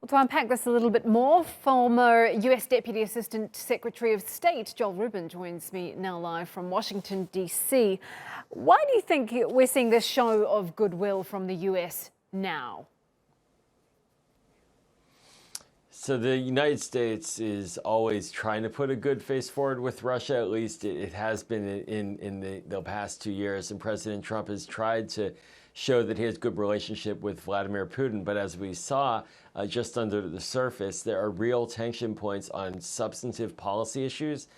To unpack this a little bit more, former US Deputy Assistant Secretary of State Rubin joins me now live from Washington, D.C. Why do you think we're seeing this show of goodwill from the US now? So the United States is always trying to put a good face forward with Russia. At least it has been in the past 2 years. And President Trump has tried to show that he has good relationship with Vladimir Putin. But as we saw just under the surface, there are real tension points on substantive policy issues.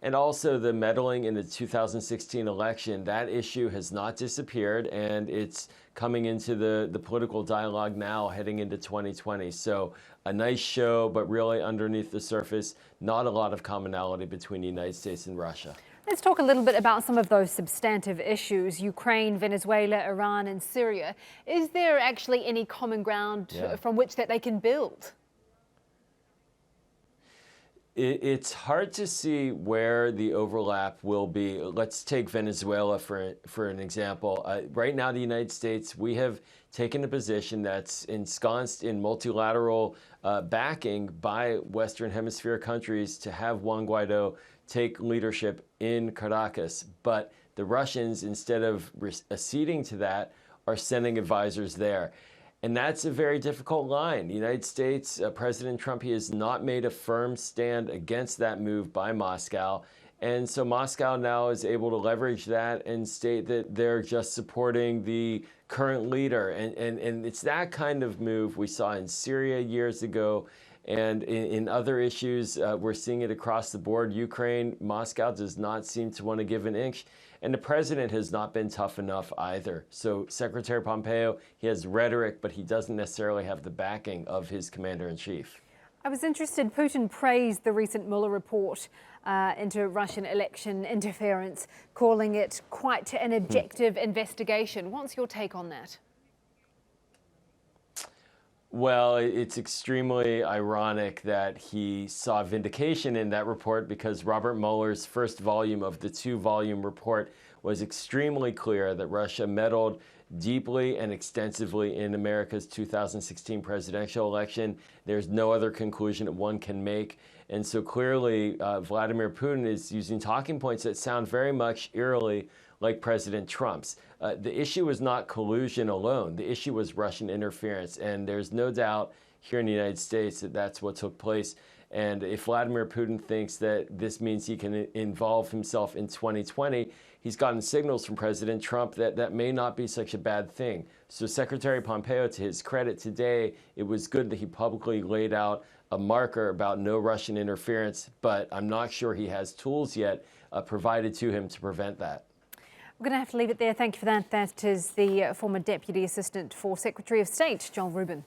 And also the meddling in the 2016 election, that issue has not disappeared, and it's coming into the political dialogue now heading into 2020. So a nice show, but really underneath the surface, not a lot of commonality between the United States and Russia. Let's talk a little bit about some of those substantive issues: Ukraine, Venezuela, Iran, and Syria. Is there actually any common ground from which that they can build? It's hard to see where the overlap will be. Let's take Venezuela for an example. Right now, the United States, we have taken a position that's ensconced in multilateral backing by Western Hemisphere countries to have Juan Guaido take leadership in Caracas. But the Russians, instead of acceding to that, are sending advisors there. And that's a very difficult line. The United States, President Trump, he has not made a firm stand against that move by Moscow. And so Moscow now is able to leverage that and state that they're just supporting the current leader. And it's that kind of move we saw in Syria years ago. And in other issues, we're seeing it across the board. Ukraine, Moscow does not seem to want to give an inch. And the president has not been tough enough either. So Secretary Pompeo, he has rhetoric, but he doesn't necessarily have the backing of his commander-in-chief. I was interested, Putin praised the recent Mueller report into Russian election interference, calling it quite an objective investigation. What's your take on that? Well, it's extremely ironic that he saw vindication in that report, because Robert Mueller's first volume of the 2-volume report was extremely clear that Russia meddled deeply and extensively in America's 2016 presidential election. There's no other conclusion that one can make. And so clearly, Vladimir Putin is using talking points that sound very much eerily like President Trump's. The issue was not collusion alone. The issue was Russian interference. And there's no doubt here in the United States that that's what took place. And if Vladimir Putin thinks that this means he can involve himself in 2020, he's gotten signals from President Trump that that may not be such a bad thing. So Secretary Pompeo, to his credit today, it was good that he publicly laid out a marker about no Russian interference, but I'm not sure he has tools yet provided to him to prevent that. We're going to have to leave it there. Thank you for that. That is the former Deputy Assistant for Secretary of State, Rubin.